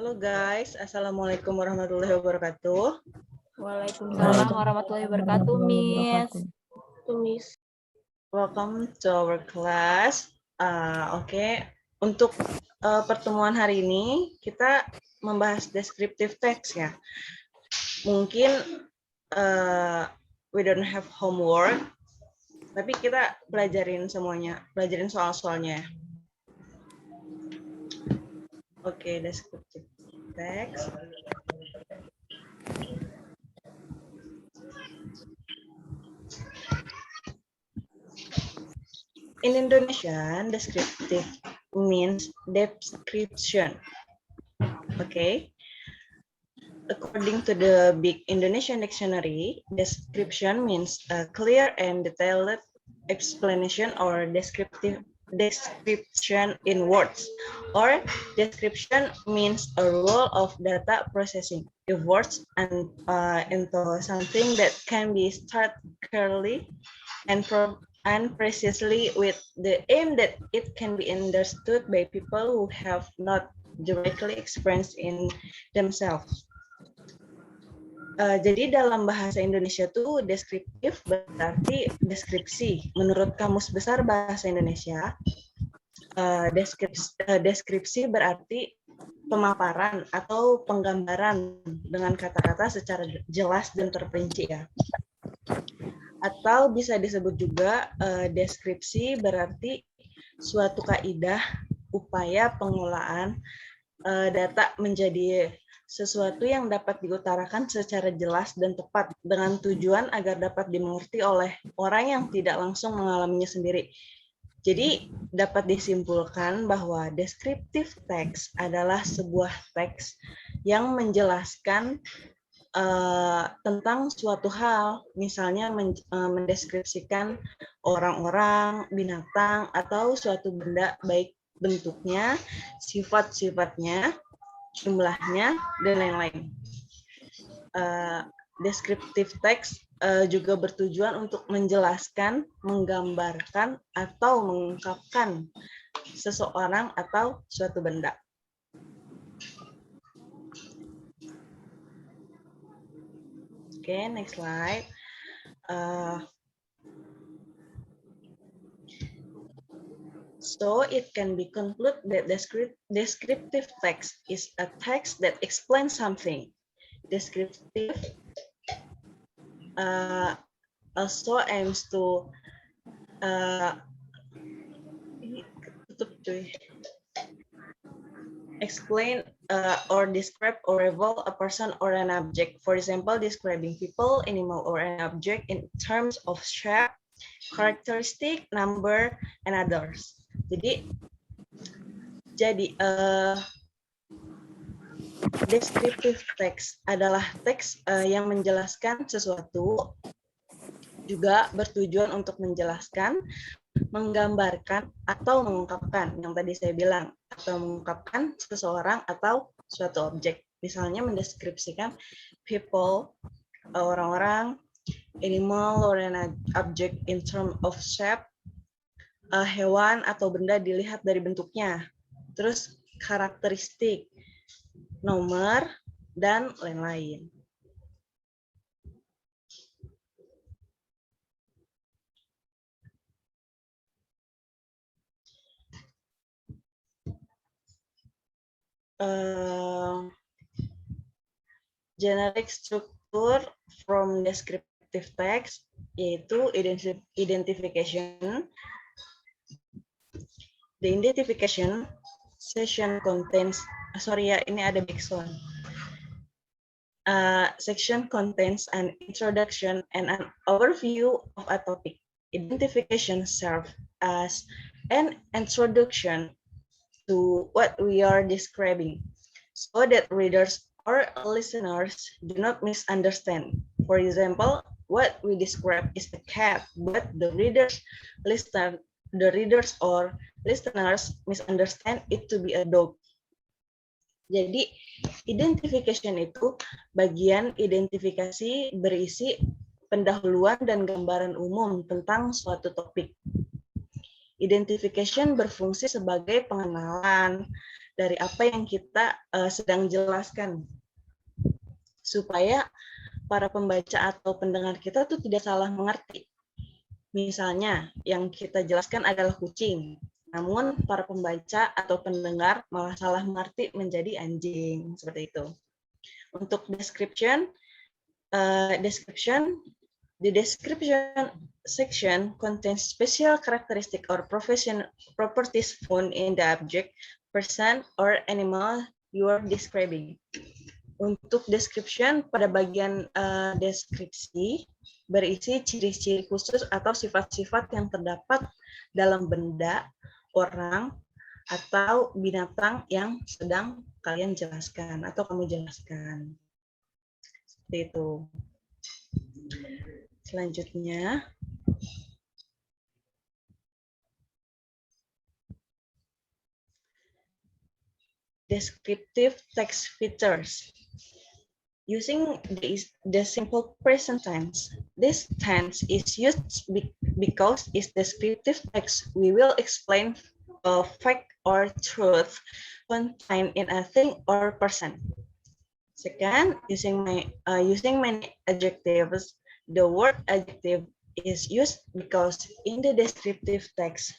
Halo guys, Assalamualaikum warahmatullahi wabarakatuh. Waalaikumsalam warahmatullahi wabarakatuh, Miss. Welcome to our class. Oke. Untuk pertemuan hari ini kita membahas descriptive text ya. Mungkin we don't have homework, tapi kita pelajarin semuanya, pelajarin soal-soalnya. Oke, descriptive text. In Indonesian, descriptive means description. Okay. According to the Big Indonesian Dictionary, description means a clear and detailed explanation or description in words. Or description means a rule of data processing of words and into something that can be started clearly and precisely with the aim that it can be understood by people who have not directly experienced in themselves. Jadi dalam bahasa Indonesia tuh deskriptif berarti deskripsi. Menurut Kamus Besar Bahasa Indonesia, deskripsi berarti pemaparan atau penggambaran dengan kata-kata secara jelas dan terperinci ya. Atau bisa disebut juga deskripsi berarti suatu kaidah upaya pengolahan data menjadi sesuatu yang dapat diutarakan secara jelas dan tepat dengan tujuan agar dapat dimengerti oleh orang yang tidak langsung mengalaminya sendiri. Jadi dapat disimpulkan bahwa descriptive text adalah sebuah teks yang menjelaskan tentang suatu hal, misalnya mendeskripsikan orang-orang, binatang, atau suatu benda baik bentuknya, sifat-sifatnya, jumlahnya, dan lain-lain. Descriptive text juga bertujuan untuk menjelaskan, menggambarkan, atau mengungkapkan seseorang atau suatu benda. Okay, next slide. So it can be concluded that descriptive text is a text that explains something. Descriptive also aims to explain or describe or reveal a person or an object. For example, describing people, animal, or an object in terms of shape, characteristic, number, and others. Jadi descriptive text adalah teks yang menjelaskan sesuatu, juga bertujuan untuk menjelaskan, menggambarkan, atau mengungkapkan, yang tadi saya bilang, atau mengungkapkan seseorang atau suatu objek. Misalnya mendeskripsikan people, orang-orang, animal, or an object in terms of shape, hewan atau benda dilihat dari bentuknya, terus karakteristik, nomor, dan lain-lain. Generic structure from descriptive text yaitu identification. The identification section contains, ini ada background. Section contains an introduction and an overview of a topic. Identification serves as an introduction to what we are describing, so that readers or listeners do not misunderstand. For example, what we describe is a cat, but the readers or listeners misunderstand it to be a dog. Jadi, identification itu bagian identifikasi berisi pendahuluan dan gambaran umum tentang suatu topik. Identification berfungsi sebagai pengenalan dari apa yang kita sedang jelaskan, supaya para pembaca atau pendengar kita tuh tidak salah mengerti. Misalnya, yang kita jelaskan adalah kucing, namun para pembaca atau pendengar malah salah mengerti menjadi anjing, seperti itu. Untuk description, the description section contains special characteristic or properties found in the object, person, or animal you are describing. Untuk description, pada bagian deskripsi berisi ciri-ciri khusus atau sifat-sifat yang terdapat dalam benda, orang, atau binatang yang sedang kalian jelaskan atau kamu jelaskan. Seperti itu. Selanjutnya, descriptive text features. Using the simple present tense, this tense is used because it's descriptive text. We will explain a fact or truth contained in a thing or person. Second, using many adjectives, the word adjective is used because in the descriptive text,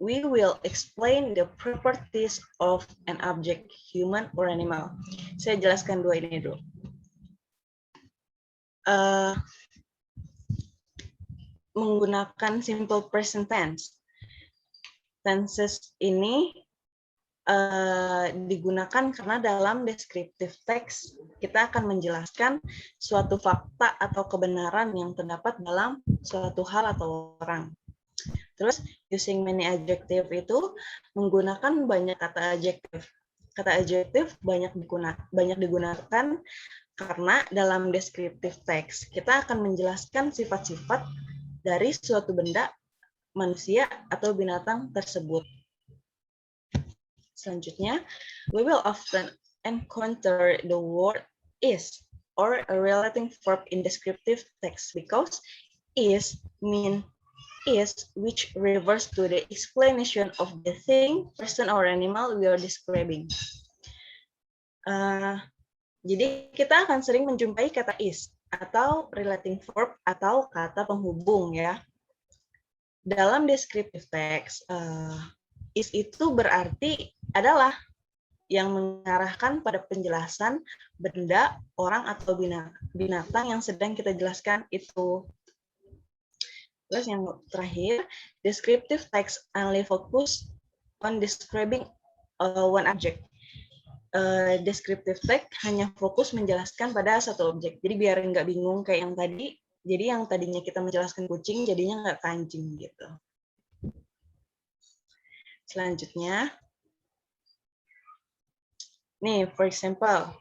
we will explain the properties of an object, human or animal. Saya jelaskan dua ini dulu. Menggunakan simple present tense. Tenses ini digunakan karena dalam descriptive text kita akan menjelaskan suatu fakta atau kebenaran yang terdapat dalam suatu hal atau orang. Terus using many adjective itu menggunakan banyak kata adjektif. Kata adjektif banyak digunakan karena dalam descriptive text kita akan menjelaskan sifat-sifat dari suatu benda, manusia, atau binatang tersebut. Selanjutnya, we will often encounter the word is or a relating verb in descriptive text because is mean is which refers to the explanation of the thing, person, or animal we are describing. Jadi kita akan sering menjumpai kata is atau relating verb atau kata penghubung ya. Dalam descriptive text, is itu berarti adalah yang mengarahkan pada penjelasan benda, orang, atau binatang yang sedang kita jelaskan itu. Terus yang terakhir, descriptive text only focus on describing one object. Descriptive text hanya fokus menjelaskan pada satu objek. Jadi biar nggak bingung kayak yang tadi. Jadi yang tadinya kita menjelaskan kucing, jadinya nggak ke anjing gitu. Selanjutnya, nih, for example,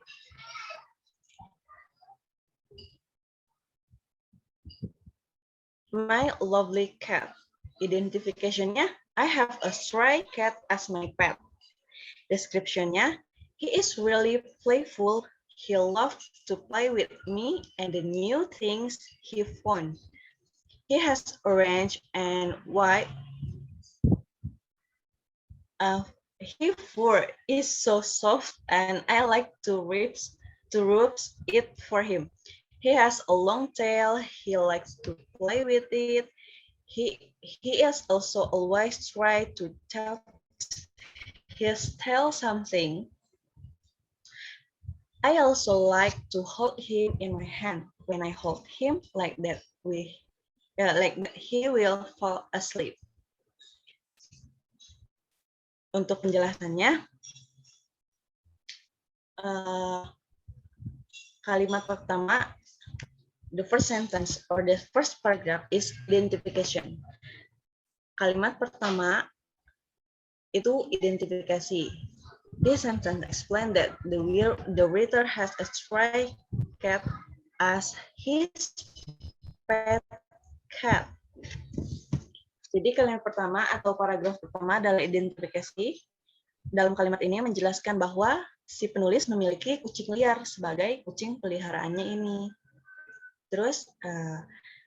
my lovely cat. Identification-nya, I have a stray cat as my pet. Description-nya, he is really playful. He loves to play with me and the new things he found. He has orange and white. His fur is so soft and I like to rub it for him. He has a long tail. He likes to play with it. He is also always try to tell his tail something. I also like to hold him in my hand. When I hold him like that, he will fall asleep. Untuk penjelasannya, kalimat pertama, the first sentence or the first paragraph is identification. Kalimat pertama itu identifikasi. This sentence explains that the reader has a stray cat as his pet cat. Jadi kalimat pertama atau paragraf pertama adalah identifikasi. Dalam kalimat ini menjelaskan bahwa si penulis memiliki kucing liar sebagai kucing peliharaannya ini. Terus,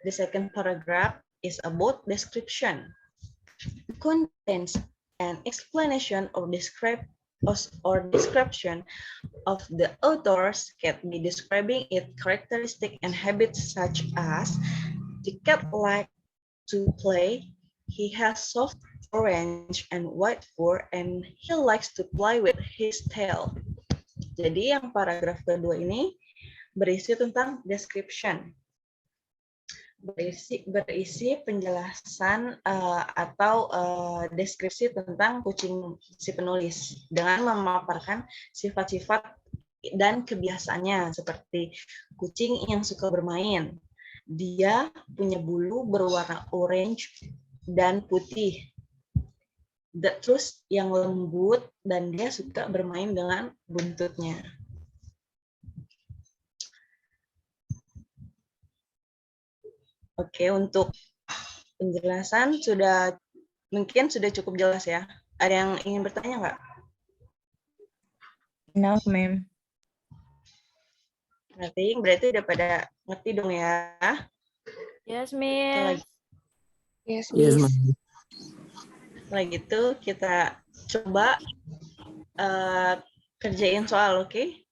the second paragraph is about description. It contains an explanation of or description of the author's cat be describing its characteristic and habits such as the cat likes to play, he has soft orange and white fur, and he likes to play with his tail. Jadi yang paragraf kedua ini berisi tentang description. Berisi penjelasan atau deskripsi tentang kucing si penulis dengan memaparkan sifat-sifat dan kebiasaannya seperti kucing yang suka bermain. Dia punya bulu berwarna orange dan putih. Terus yang lembut dan dia suka bermain dengan buntutnya. Oke, untuk penjelasan mungkin sudah cukup jelas ya. Ada yang ingin bertanya nggak? Enough, ma'am. Berarti udah pada ngerti dong ya. Yes, Miss. Yes, Yes, Miss. ma'am. Setelah gitu kita coba kerjain soal, oke?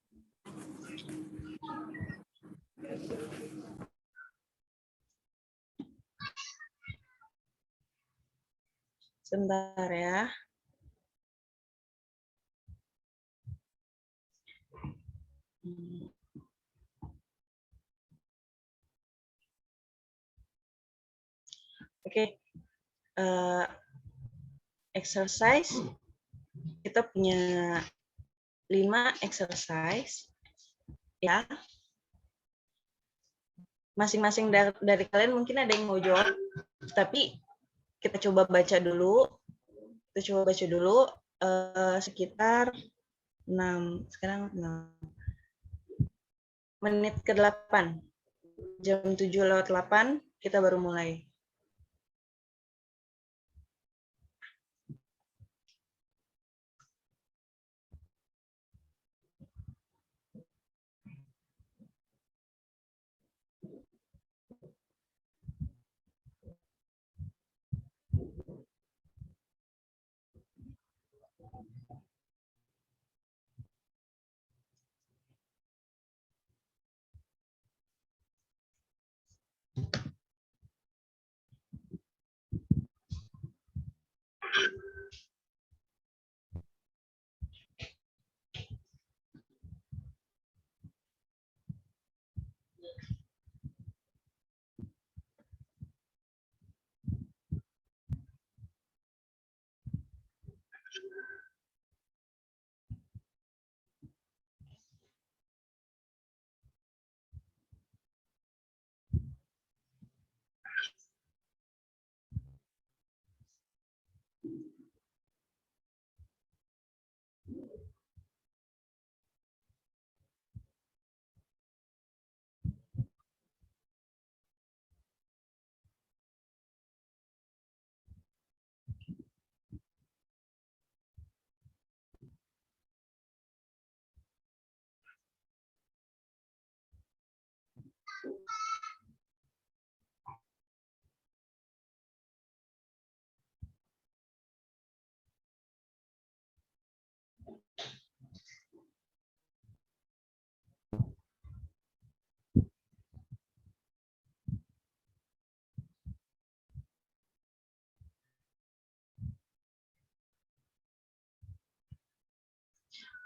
Sebentar ya. Oke. Exercise. Kita punya 5 exercise. Ya. Masing-masing dari kalian mungkin ada yang mau jawab, tapi kita coba baca dulu. Sekitar 6, sekarang 6. Menit ke-8. Jam 7:08 kita baru mulai.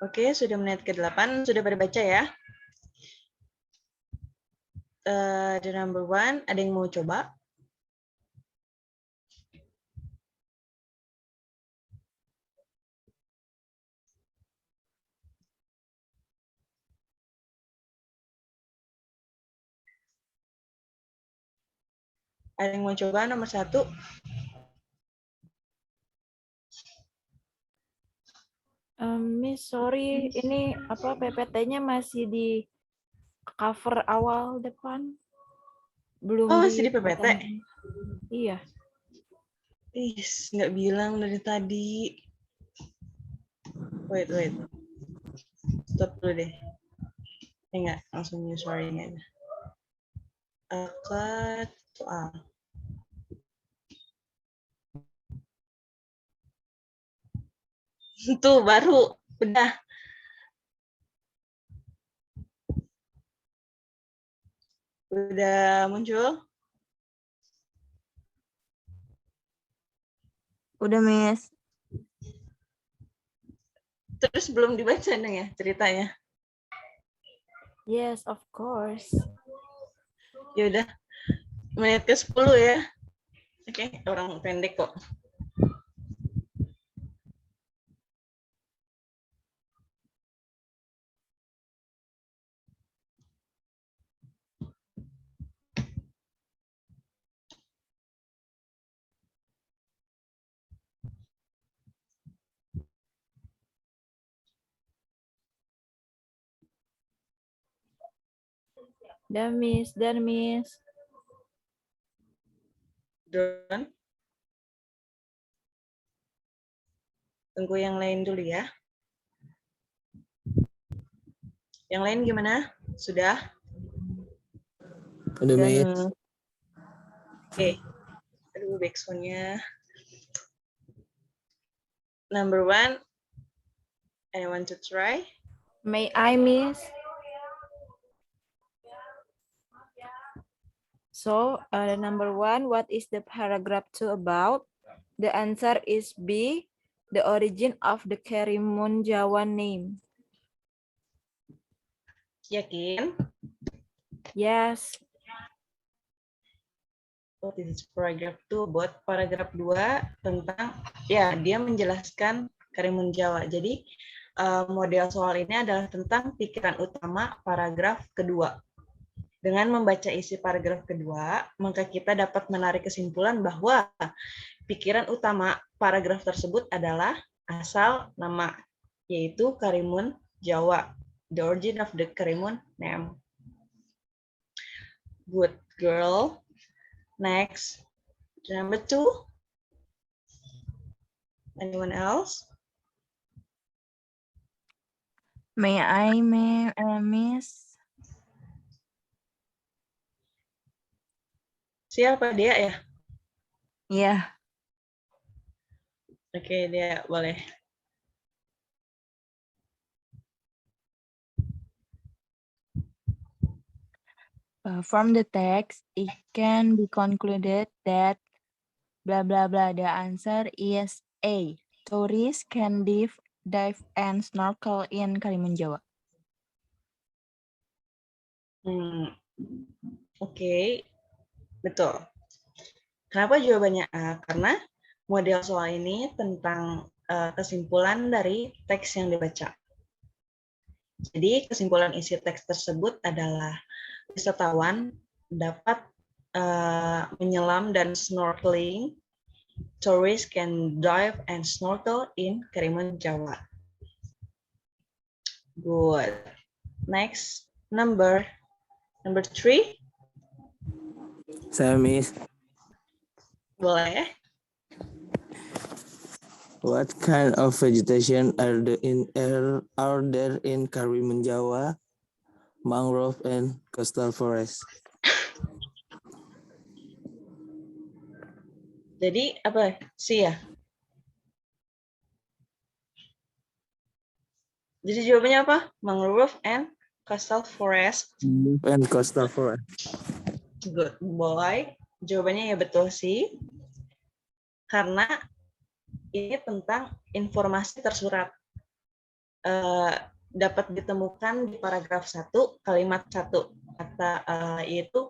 Oke, sudah menit ke-8, sudah pada baca ya? The number 1, ada yang mau coba? Ada yang mau coba nomor 1? Miss, sorry, ini apa PPT-nya masih di cover awal depan. Belum Oh, masih di PPT? Iya. Nggak bilang dari tadi. Wait. Stop dulu deh. Enggak, langsung new story-nya aja. Akad soal. Tuh, baru. Udah. Udah muncul? Udah, Miss. Terus belum dibaca nih ya ceritanya. Yes, of course. Ya udah. Menit ke-10 ya. Oke, orang pendek kok. Dan Miss. Don. Tunggu yang lain dulu ya. Yang lain gimana? Sudah? Udah, Udah, Miss. Miss. Oke. Aduh, backsound-nya. Number 1. Anyone to try? May I, Miss? So, number 1, what is the paragraph 2 about? The answer is B, the origin of the Karimun Jawa name. Yakin? Yes. Oh, this is paragraph 2. Buat paragraf 2 tentang, ya, dia menjelaskan Karimun Jawa. Jadi, model soal ini adalah tentang pikiran utama paragraf kedua. Dengan membaca isi paragraf kedua, maka kita dapat menarik kesimpulan bahwa pikiran utama paragraf tersebut adalah asal nama, yaitu Karimun Jawa. The origin of the Karimun name. Good girl. Next. Number 2. Anyone else? May I, Miss? Siapa dia ya? Iya. Oke, dia boleh. From the text, it can be concluded that blah blah blah. The answer is A. Tourists can dive and snorkel in Karimun Jawa. Oke, betul. Kenapa jawabannya A? Karena model soal ini tentang kesimpulan dari teks yang dibaca. Jadi kesimpulan isi teks tersebut adalah wisatawan dapat menyelam dan snorkeling. Tourists can dive and snorkel in Karimun Jawa. Good. Next, number 3. Saya, Miss. Boleh. What kind of vegetation are there in Karimun Jawa, mangrove and coastal forest? Jadi apa sih ya? Jadi jawabannya apa? Mangrove and coastal forest. And coastal forest. Good boy. Jawabannya ya betul sih. Karena ini tentang informasi tersurat. Dapat ditemukan di paragraf 1, kalimat 1. Kata yaitu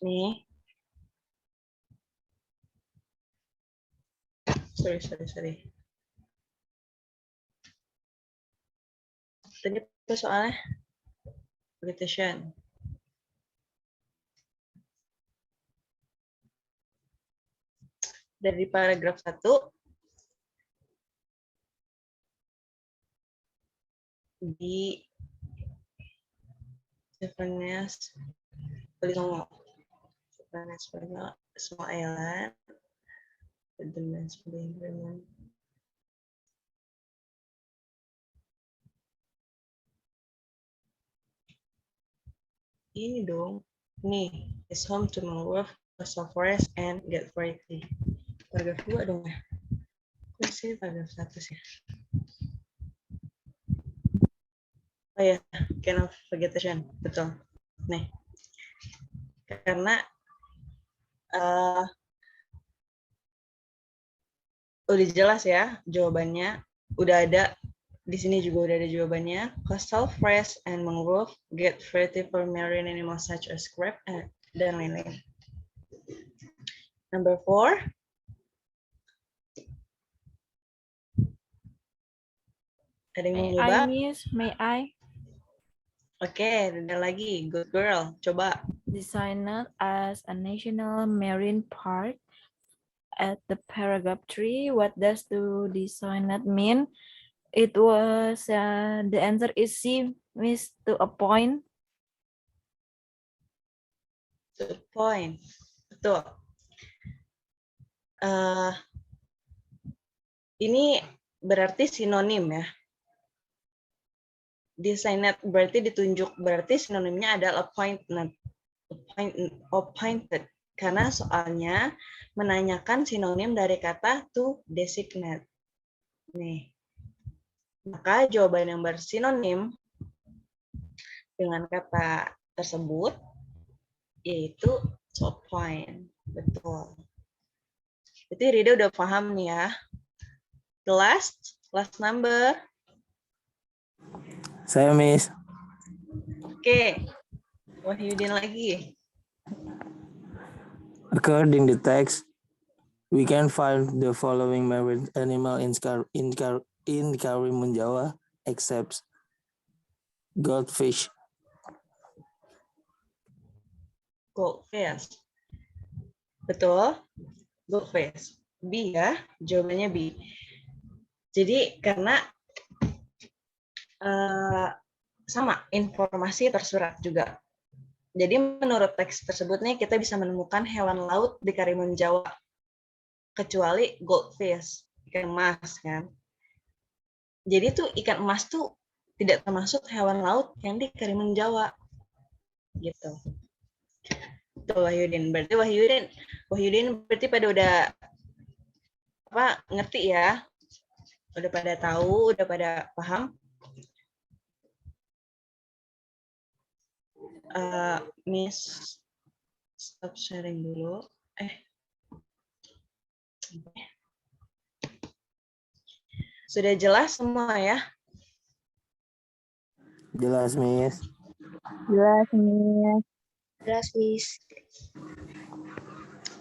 nih. Sorry. Tadi apa soalnya? Vegetation. Dari paragraf 1 di Javanese small island with the mass agreement. Ini dong, nih is home to mangrove, coastal forest and get variety. Paragraf 2 dong ya. sih paragraf 1 sih? Oh ya, kind of vegetation, betul. Nih, karena udah jelas ya jawabannya, udah ada di sini juga udah ada jawabannya. Coastal forest and mangrove get fertility for marine animals such as crab dan lain-lain. Number 4. Ada yang mau May coba? I, Miss? May I? Oke, ada lagi. Good girl. Coba. Designated as a national marine park at the paragraph 3. What does to designated mean? It was the answer is C, Miss, to a point. To point. Betul. Ini berarti sinonim ya. Designated berarti ditunjuk, berarti sinonimnya adalah appointed. Karena soalnya menanyakan sinonim dari kata to designate. Nih. Maka jawaban yang bersinonim dengan kata tersebut yaitu to appoint. Betul. Itu Rida udah paham nih ya. The last number. Saya, Miss. Oke. Wahyudin lagi. According to text, we can find the following marine animal in Karimun Jawa, except goldfish. Goldfish. Betul. Goldfish. B ya. Jawabannya B. Jadi karena sama informasi tersurat juga. Jadi menurut teks tersebut nih kita bisa menemukan hewan laut di Karimun Jawa kecuali goldfish, ikan emas kan. Jadi tuh ikan emas tuh tidak termasuk hewan laut yang di Karimun Jawa. Gitu. Tuh Wahyudin. Berarti Wahyudin berarti pada udah ngerti ya? Udah pada tahu, udah pada paham? Miss stop sharing dulu. Sudah jelas semua ya? Jelas, Miss. Jelas, Miss. Jelas, Miss.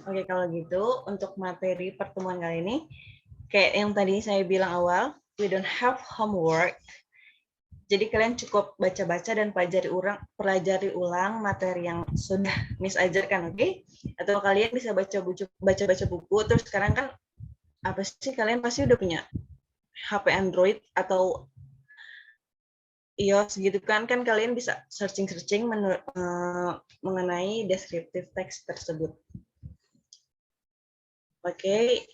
Oke, kalau gitu untuk materi pertemuan kali ini, kayak yang tadi saya bilang awal, we don't have homework. Jadi kalian cukup baca-baca dan pelajari ulang materi yang sudah Miss ajarkan, oke? Atau kalian bisa baca-baca buku, terus sekarang kan apa sih kalian pasti udah punya HP Android atau iOS gitu kan kalian bisa searching mengenai descriptive text tersebut. Oke.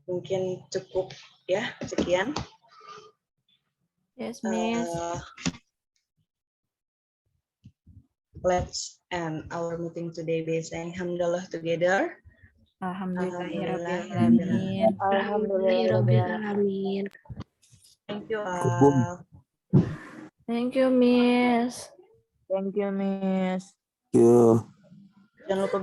Mungkin cukup ya, sekian. Yes, Miss. Let's end our meeting today by saying Alhamdulillah together. Alhamdulillahirrahmanirrahim. Alhamdulillahirrahmanirrahim. Thank you all. Thank you, Miss. Thank you, Miss. Yo. Jangan lupa